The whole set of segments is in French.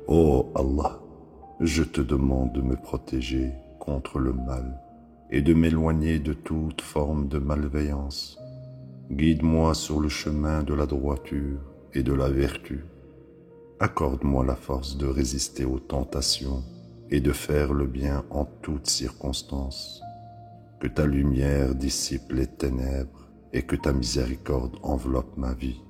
Ô Allah, je te demande de me protéger contre le mal et de m'éloigner de toute forme de malveillance. Guide-moi sur le chemin de la droiture et de la vertu. Accorde-moi la force de résister aux tentations et de faire le bien en toutes circonstances. Que ta lumière dissipe les ténèbres et que ta miséricorde enveloppe ma vie.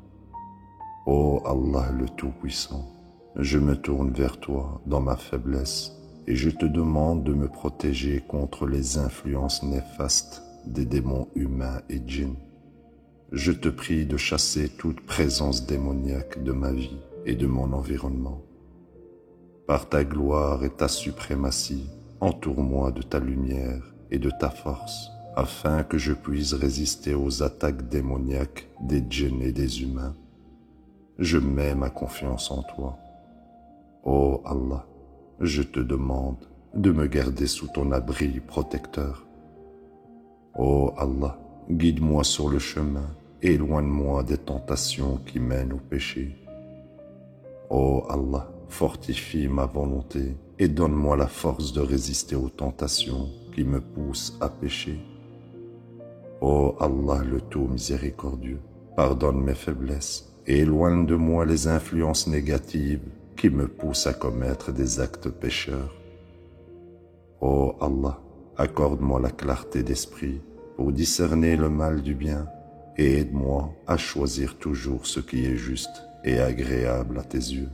Ô Allah le Tout-Puissant, je me tourne vers toi dans ma faiblesse et je te demande de me protéger contre les influences néfastes des démons humains et djinns. Je te prie de chasser toute présence démoniaque de ma vie et de mon environnement. Par ta gloire et ta suprématie, entoure-moi de ta lumière et de ta force, afin que je puisse résister aux attaques démoniaques des djinns et des humains. Je mets ma confiance en toi. Ô Allah, je te demande de me garder sous ton abri protecteur. Ô Allah, guide-moi sur le chemin et éloigne-moi des tentations qui mènent au péché. Ô Allah, fortifie ma volonté et donne-moi la force de résister aux tentations qui me poussent à pécher. Ô Allah le tout miséricordieux, pardonne mes faiblesses et éloigne de moi les influences négatives qui me poussent à commettre des actes pécheurs. Ô Allah, accorde-moi la clarté d'esprit pour discerner le mal du bien et aide-moi à choisir toujours ce qui est juste et agréable à tes yeux.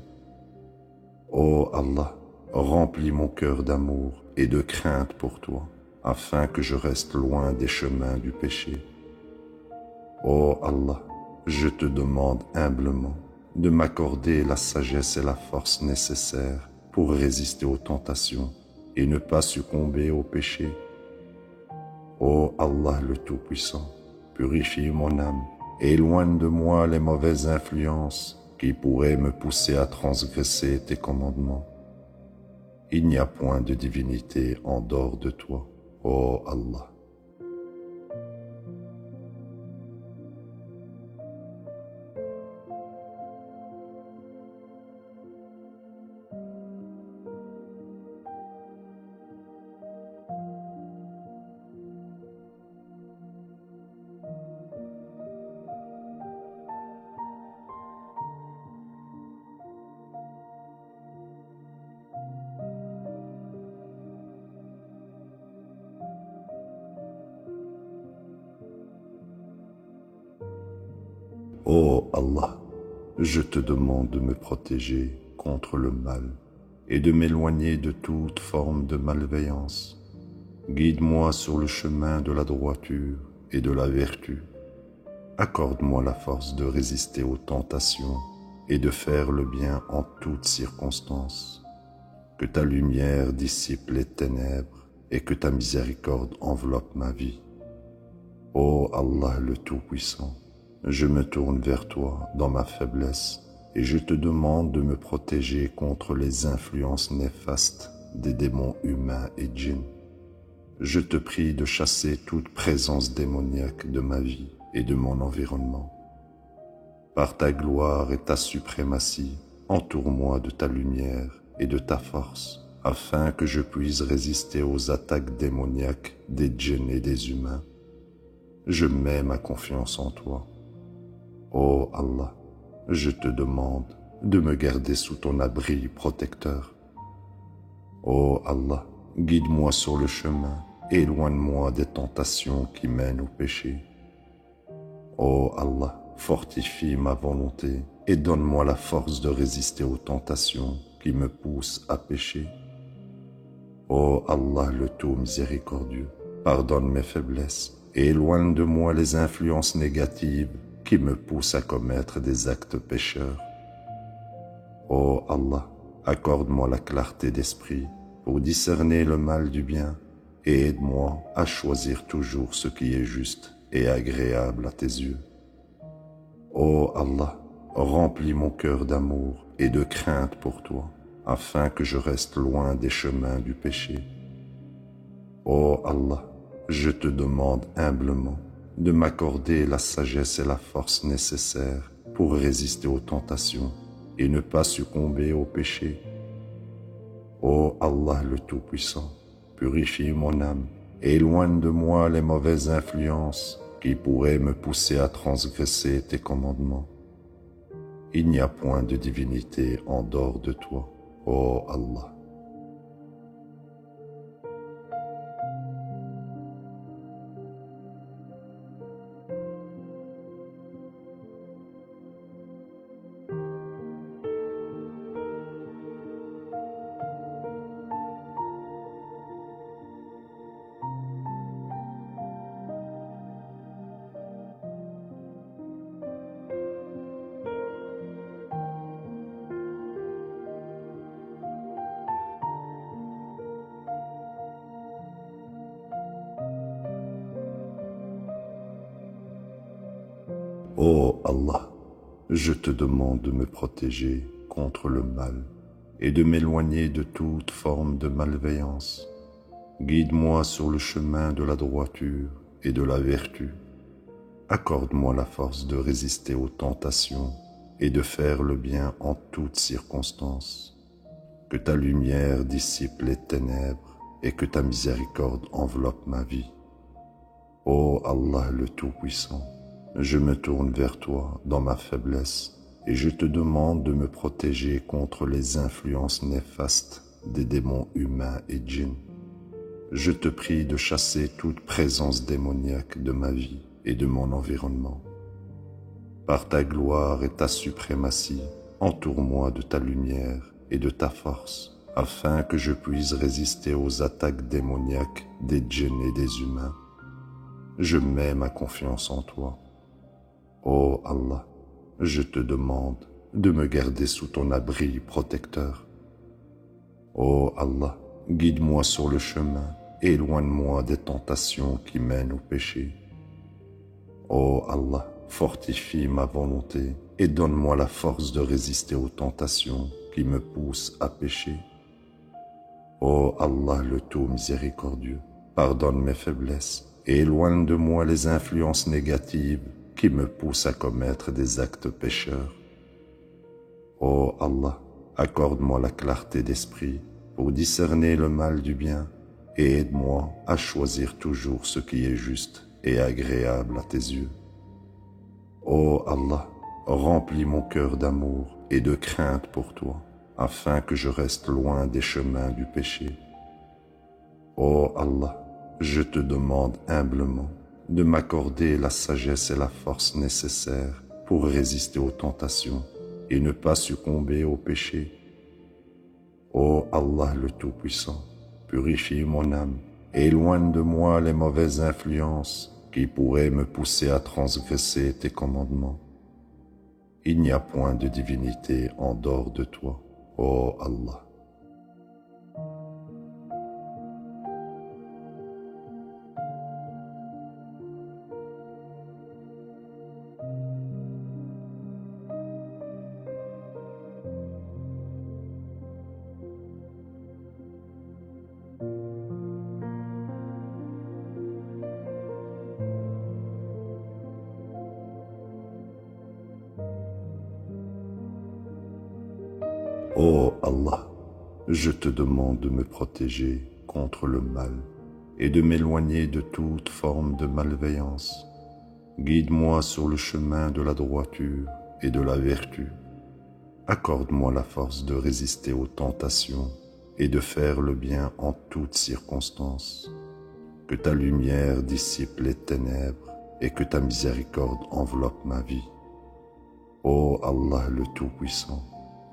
Ô Allah, remplis mon cœur d'amour et de crainte pour toi, afin que je reste loin des chemins du péché. Ô Allah, je te demande humblement de m'accorder la sagesse et la force nécessaires pour résister aux tentations et ne pas succomber au péché. Ô Allah le Tout-Puissant, purifie mon âme et éloigne de moi les mauvaises influences qui pourraient me pousser à transgresser tes commandements. Il n'y a point de divinité en dehors de toi, ô Allah. Ô Allah, je te demande de me protéger contre le mal et de m'éloigner de toute forme de malveillance. Guide-moi sur le chemin de la droiture et de la vertu. Accorde-moi la force de résister aux tentations et de faire le bien en toutes circonstances. Que ta lumière dissipe les ténèbres et que ta miséricorde enveloppe ma vie. Ô Allah le Tout-Puissant, je me tourne vers toi dans ma faiblesse et je te demande de me protéger contre les influences néfastes des démons humains et djinns. Je te prie de chasser toute présence démoniaque de ma vie et de mon environnement. Par ta gloire et ta suprématie, entoure-moi de ta lumière et de ta force, afin que je puisse résister aux attaques démoniaques des djinns et des humains. Je mets ma confiance en toi. Ô Allah, je te demande de me garder sous ton abri protecteur. Ô Allah, guide-moi sur le chemin et éloigne-moi des tentations qui mènent au péché. Ô Allah, fortifie ma volonté et donne-moi la force de résister aux tentations qui me poussent à pécher. Ô Allah le tout miséricordieux, pardonne mes faiblesses et éloigne de moi les influences négatives qui me poussent à commettre des actes pécheurs. Ô Allah, accorde-moi la clarté d'esprit pour discerner le mal du bien et aide-moi à choisir toujours ce qui est juste et agréable à tes yeux. Ô Allah, remplis mon cœur d'amour et de crainte pour toi, afin que je reste loin des chemins du péché. Ô Allah, je te demande humblement de m'accorder la sagesse et la force nécessaires pour résister aux tentations et ne pas succomber au péché. Ô Allah le Tout-Puissant, purifie mon âme et éloigne de moi les mauvaises influences qui pourraient me pousser à transgresser tes commandements. Il n'y a point de divinité en dehors de toi, ô Allah. Ô Allah, je te demande de me protéger contre le mal et de m'éloigner de toute forme de malveillance. Guide-moi sur le chemin de la droiture et de la vertu. Accorde-moi la force de résister aux tentations et de faire le bien en toutes circonstances. Que ta lumière dissipe les ténèbres et que ta miséricorde enveloppe ma vie. Ô Allah le Tout-Puissant, je me tourne vers toi dans ma faiblesse et je te demande de me protéger contre les influences néfastes des démons humains et djinns. Je te prie de chasser toute présence démoniaque de ma vie et de mon environnement. Par ta gloire et ta suprématie, entoure-moi de ta lumière et de ta force, afin que je puisse résister aux attaques démoniaques des djinns et des humains. Je mets ma confiance en toi. Ô Allah, je te demande de me garder sous ton abri protecteur. Ô Allah, guide-moi sur le chemin et éloigne-moi des tentations qui mènent au péché. Ô Allah, fortifie ma volonté et donne-moi la force de résister aux tentations qui me poussent à pécher. Ô Allah le tout miséricordieux, pardonne mes faiblesses et éloigne de moi les influences négatives qui me poussent à commettre des actes pécheurs. Ô Allah, accorde-moi la clarté d'esprit pour discerner le mal du bien et aide-moi à choisir toujours ce qui est juste et agréable à tes yeux. Ô Allah, remplis mon cœur d'amour et de crainte pour toi, afin que je reste loin des chemins du péché. Ô Allah, je te demande humblement de m'accorder la sagesse et la force nécessaires pour résister aux tentations et ne pas succomber au péché. Ô Allah le Tout-Puissant, purifie mon âme et éloigne de moi les mauvaises influences qui pourraient me pousser à transgresser tes commandements. Il n'y a point de divinité en dehors de toi, ô Allah. Ô Allah, je te demande de me protéger contre le mal et de m'éloigner de toute forme de malveillance. Guide-moi sur le chemin de la droiture et de la vertu. Accorde-moi la force de résister aux tentations et de faire le bien en toutes circonstances. Que ta lumière dissipe les ténèbres et que ta miséricorde enveloppe ma vie. Ô Allah le Tout-Puissant,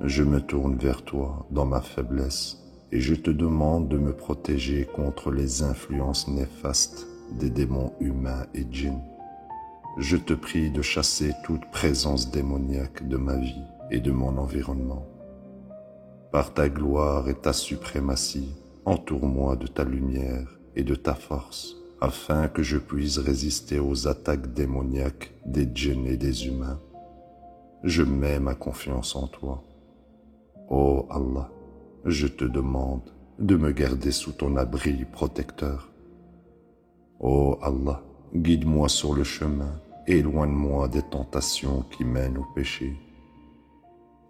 je me tourne vers toi dans ma faiblesse et je te demande de me protéger contre les influences néfastes des démons humains et djinns. Je te prie de chasser toute présence démoniaque de ma vie et de mon environnement. Par ta gloire et ta suprématie, entoure-moi de ta lumière et de ta force, afin que je puisse résister aux attaques démoniaques des djinns et des humains. Je mets ma confiance en toi. Ô Allah, je te demande de me garder sous ton abri protecteur. Ô Allah, guide-moi sur le chemin et éloigne-moi des tentations qui mènent au péché.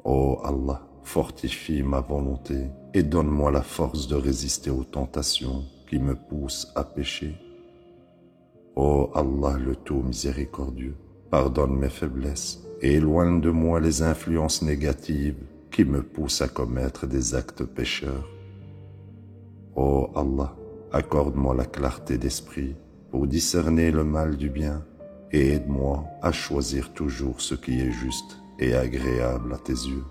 Ô Allah, fortifie ma volonté et donne-moi la force de résister aux tentations qui me poussent à pécher. Ô Allah le tout miséricordieux, pardonne mes faiblesses et éloigne de moi les influences négatives qui me poussent à commettre des actes pécheurs. Ô Allah, accorde-moi la clarté d'esprit pour discerner le mal du bien et aide-moi à choisir toujours ce qui est juste et agréable à tes yeux.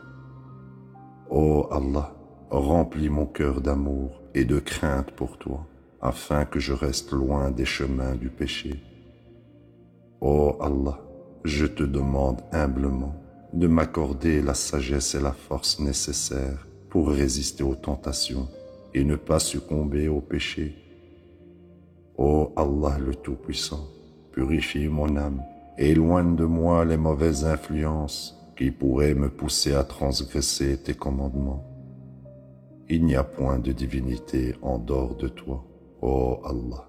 Ô Allah, remplis mon cœur d'amour et de crainte pour toi, afin que je reste loin des chemins du péché. Ô Allah, je te demande humblement de m'accorder la sagesse et la force nécessaires pour résister aux tentations et ne pas succomber au péché. Ô Allah le Tout-Puissant, purifie mon âme et éloigne de moi les mauvaises influences qui pourraient me pousser à transgresser tes commandements. Il n'y a point de divinité en dehors de toi, ô Allah.